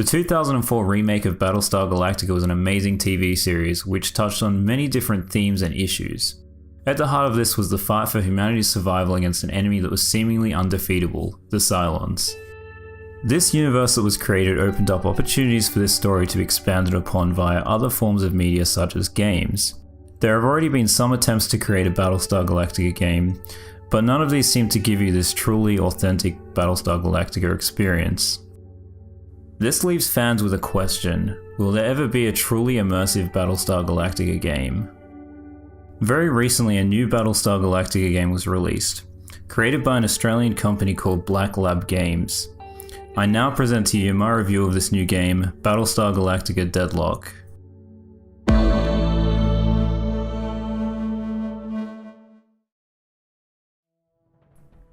The 2004 remake of Battlestar Galactica was an amazing TV series which touched on many different themes and issues. At the heart of this was the fight for humanity's survival against an enemy that was seemingly undefeatable, the Cylons. This universe that was created opened up opportunities for this story to be expanded upon via other forms of media such as games. There have already been some attempts to create a Battlestar Galactica game, but none of these seem to give you this truly authentic Battlestar Galactica experience. This leaves fans with a question: will there ever be a truly immersive Battlestar Galactica game? Very recently, a new Battlestar Galactica game was released, created by an Australian company called Black Lab Games. I now present to you my review of this new game, Battlestar Galactica Deadlock.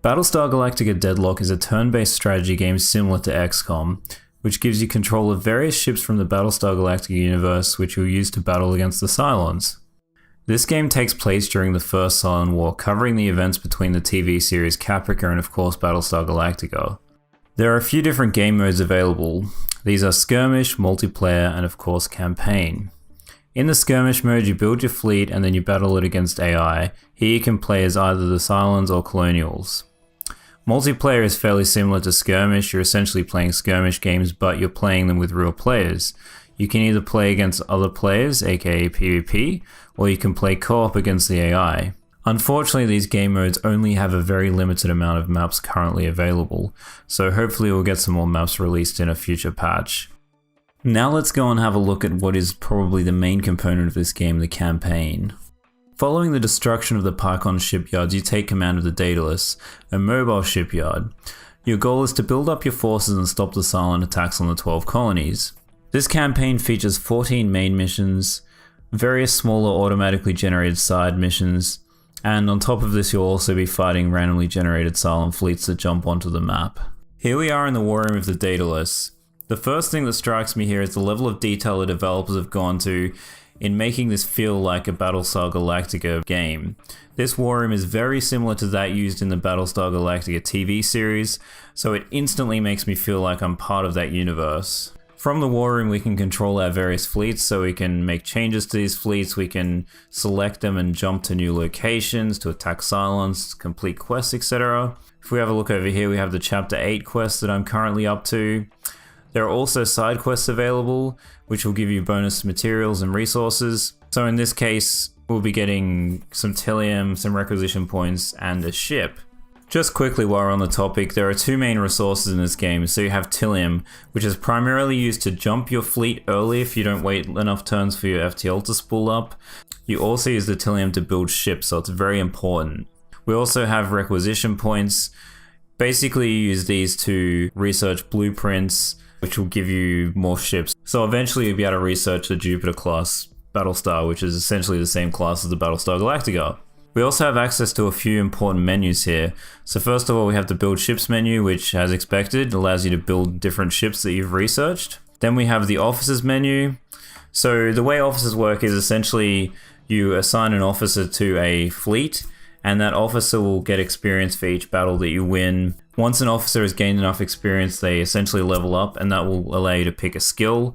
Battlestar Galactica Deadlock is a turn-based strategy game similar to XCOM, which gives you control of various ships from the Battlestar Galactica universe which you'll use to battle against the Cylons. This game takes place during the First Cylon War, covering the events between the TV series Caprica and of course Battlestar Galactica. There are a few different game modes available. These are Skirmish, Multiplayer, and of course Campaign. In the Skirmish mode, you build your fleet and then you battle it against AI. Here you can play as either the Cylons or Colonials. Multiplayer is fairly similar to Skirmish. You're essentially playing skirmish games, but you're playing them with real players. You can either play against other players, aka PvP, or you can play co-op against the AI. Unfortunately, these game modes only have a very limited amount of maps currently available, so hopefully we'll get some more maps released in a future patch. Now let's go and have a look at what is probably the main component of this game, the campaign. Following the destruction of the Pycon shipyards, you take command of the Daedalus, a mobile shipyard. Your goal is to build up your forces and stop the Cylon attacks on the 12 colonies. This campaign features 14 main missions, various smaller automatically generated side missions, and on top of this you'll also be fighting randomly generated Cylon fleets that jump onto the map. Here we are in the war room of the Daedalus. The first thing that strikes me here is the level of detail the developers have gone to in making this feel like a Battlestar Galactica game. This war room is very similar to that used in the Battlestar Galactica TV series, so it instantly makes me feel like I'm part of that universe. From the war room we can control our various fleets, so we can make changes to these fleets, we can select them and jump to new locations to attack Cylons, complete quests, etc. If we have a look over here, we have the Chapter 8 quest that I'm currently up to. There are also side quests available, which will give you bonus materials and resources. So in this case, we'll be getting some Tilium, some requisition points, and a ship. Just quickly while we're on the topic, there are two main resources in this game. So you have Tilium, which is primarily used to jump your fleet early if you don't wait enough turns for your FTL to spool up. You also use the Tilium to build ships, so it's very important. We also have requisition points. Basically you use these to research blueprints, which will give you more ships. So eventually you'll be able to research the Jupiter class Battlestar, which is essentially the same class as the Battlestar Galactica. We also have access to a few important menus here. So first of all, we have the build ships menu, which as expected allows you to build different ships that you've researched. Then we have the officers menu. So the way officers work is essentially you assign an officer to a fleet, and that officer will get experience for each battle that you win. Once an officer has gained enough experience, they essentially level up, and that will allow you to pick a skill.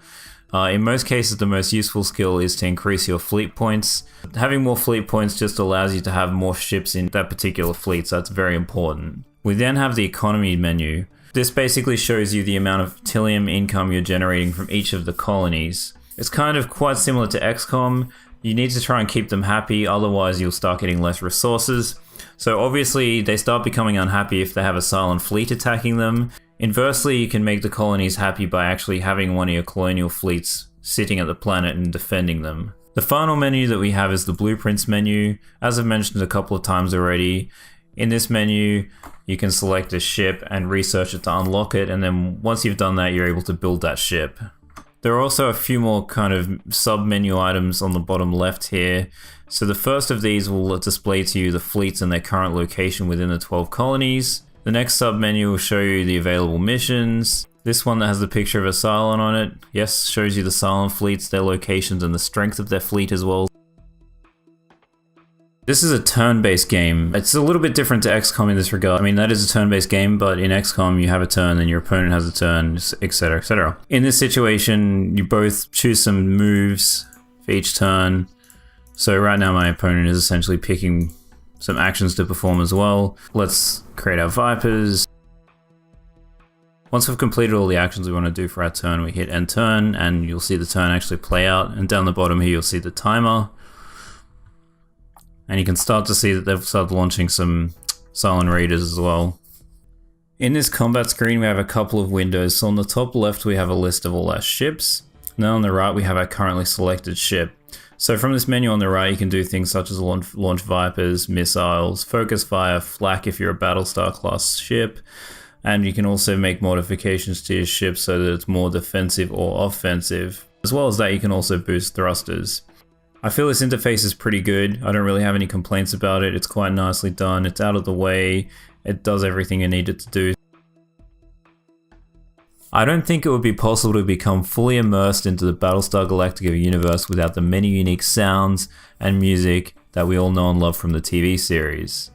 In most cases, the most useful skill is to increase your fleet points. Having more fleet points just allows you to have more ships in that particular fleet, so that's very important. We then have the economy menu. This basically shows you the amount of Tilium income you're generating from each of the colonies. It's kind of quite similar to XCOM. You need to try and keep them happy, otherwise you'll start getting less resources. So obviously they start becoming unhappy if they have a Cylon fleet attacking them. Inversely, you can make the colonies happy by actually having one of your colonial fleets sitting at the planet and defending them. The final menu that we have is the blueprints menu. As I've mentioned a couple of times already, in this menu you can select a ship and research it to unlock it, and then once you've done that you're able to build that ship. There are also a few more kind of sub-menu items on the bottom left here. So the first of these will display to you the fleets and their current location within the 12 colonies. The next sub-menu will show you the available missions. This one that has the picture of a Cylon on it, yes, shows you the Cylon fleets, their locations and the strength of their fleet as well. This is a turn-based game. It's a little bit different to XCOM in this regard. I mean, that is a turn-based game, but in XCOM you have a turn, then your opponent has a turn, etc, etc. In this situation, you both choose some moves for each turn. So right now my opponent is essentially picking some actions to perform as well. Let's create our Vipers. Once we've completed all the actions we want to do for our turn, we hit end turn, and you'll see the turn actually play out. And down the bottom here, you'll see the timer. And you can start to see that they've started launching some Cylon Raiders as well. In this combat screen, we have a couple of windows. So on the top left, we have a list of all our ships. Now on the right, we have our currently selected ship. So from this menu on the right, you can do things such as launch Vipers, missiles, focus fire, flak if you're a Battlestar class ship. And you can also make modifications to your ship so that it's more defensive or offensive. As well as that, you can also boost thrusters. I feel this interface is pretty good. I don't really have any complaints about it. It's quite nicely done. It's out of the way. It does everything you need it to do. I don't think it would be possible to become fully immersed into the Battlestar Galactica universe without the many unique sounds and music that we all know and love from the TV series.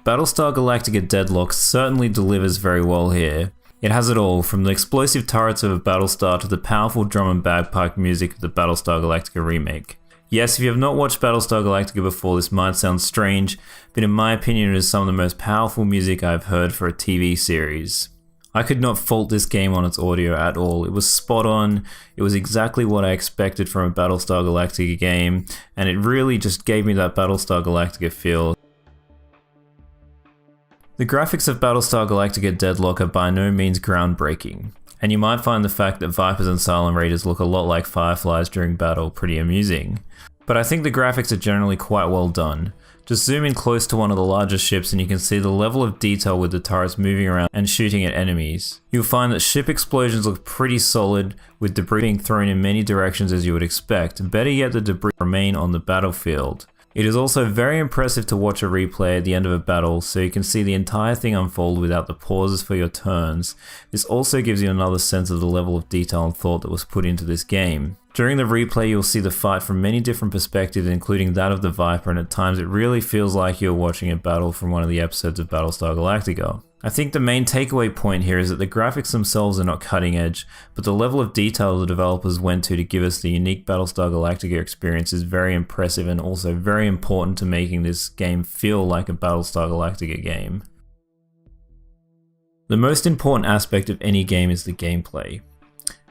Battlestar Galactica Deadlock certainly delivers very well here. It has it all, from the explosive turrets of a Battlestar to the powerful drum and bagpipe music of the Battlestar Galactica remake. Yes, if you have not watched Battlestar Galactica before, this might sound strange, but in my opinion it is some of the most powerful music I've heard for a TV series. I could not fault this game on its audio at all. It was spot on, it was exactly what I expected from a Battlestar Galactica game, and it really just gave me that Battlestar Galactica feel. The graphics of Battlestar Galactica Deadlock are by no means groundbreaking, and you might find the fact that Vipers and Cylon Raiders look a lot like Fireflies during battle pretty amusing. But I think the graphics are generally quite well done. Just zoom in close to one of the larger ships and you can see the level of detail with the turrets moving around and shooting at enemies. You'll find that ship explosions look pretty solid, with debris being thrown in many directions as you would expect. Better yet, the debris remain on the battlefield. It is also very impressive to watch a replay at the end of a battle so you can see the entire thing unfold without the pauses for your turns. This also gives you another sense of the level of detail and thought that was put into this game. During the replay, you'll see the fight from many different perspectives, including that of the Viper, and at times it really feels like you're watching a battle from one of the episodes of Battlestar Galactica. I think the main takeaway point here is that the graphics themselves are not cutting edge, but the level of detail the developers went to give us the unique Battlestar Galactica experience is very impressive and also very important to making this game feel like a Battlestar Galactica game. The most important aspect of any game is the gameplay.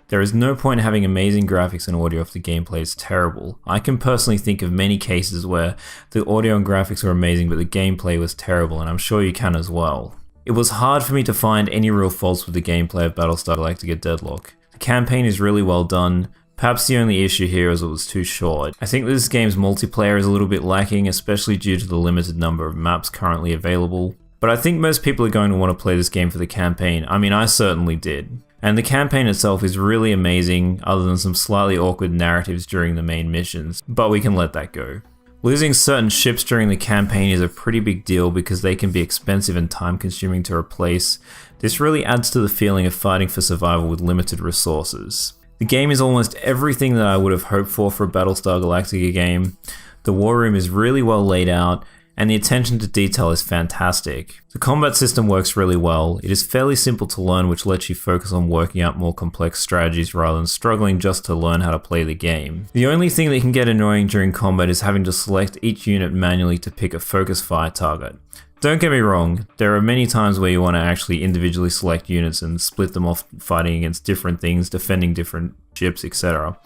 There is no point in having amazing graphics and audio if the gameplay is terrible. I can personally think of many cases where the audio and graphics were amazing but the gameplay was terrible, and I'm sure you can as well. It was hard for me to find any real faults with the gameplay of Battlestar Galactica Deadlock. The campaign is really well done. Perhaps the only issue here is it was too short. I think this game's multiplayer is a little bit lacking, especially due to the limited number of maps currently available. But I think most people are going to want to play this game for the campaign. I mean, I certainly did. And the campaign itself is really amazing, other than some slightly awkward narratives during the main missions, but we can let that go. Losing certain ships during the campaign is a pretty big deal because they can be expensive and time consuming to replace. This really adds to the feeling of fighting for survival with limited resources. The game is almost everything that I would have hoped for a Battlestar Galactica game. The war room is really well laid out, and the attention to detail is fantastic. The combat system works really well. It is fairly simple to learn, which lets you focus on working out more complex strategies rather than struggling just to learn how to play the game. The only thing that can get annoying during combat is having to select each unit manually to pick a focus fire target. Don't get me wrong, there are many times where you want to actually individually select units and split them off fighting against different things, defending different ships, etc.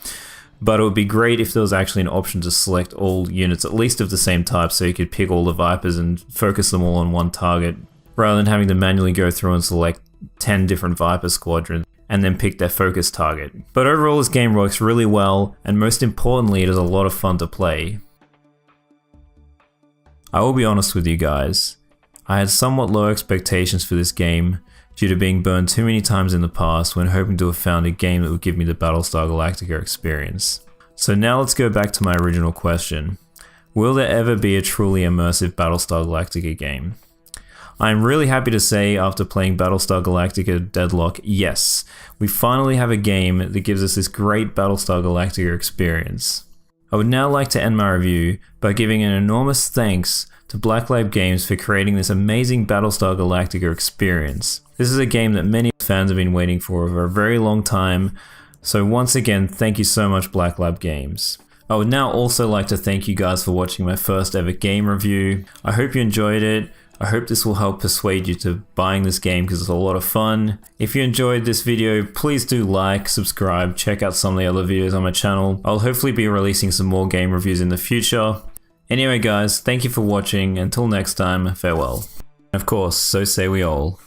But it would be great if there was actually an option to select all units at least of the same type so you could pick all the Vipers and focus them all on one target, rather than having to manually go through and select 10 different Viper squadrons and then pick their focus target. But overall this game works really well, and most importantly it is a lot of fun to play. I will be honest with you guys, I had somewhat low expectations for this game, due to being burned too many times in the past when hoping to have found a game that would give me the Battlestar Galactica experience. So now let's go back to my original question. Will there ever be a truly immersive Battlestar Galactica game? I am really happy to say after playing Battlestar Galactica Deadlock, yes, we finally have a game that gives us this great Battlestar Galactica experience. I would now like to end my review by giving an enormous thanks to Black Lab Games for creating this amazing Battlestar Galactica experience. This is a game that many fans have been waiting for a very long time, so once again, thank you so much, Black Lab Games. I would now also like to thank you guys for watching my first ever game review. I hope you enjoyed it. I hope this will help persuade you to buying this game because it's a lot of fun. If you enjoyed this video, please do like, subscribe, check out some of the other videos on my channel. I'll hopefully be releasing some more game reviews in the future. Anyway guys, thank you for watching. Until next time, farewell. Of course, so say we all.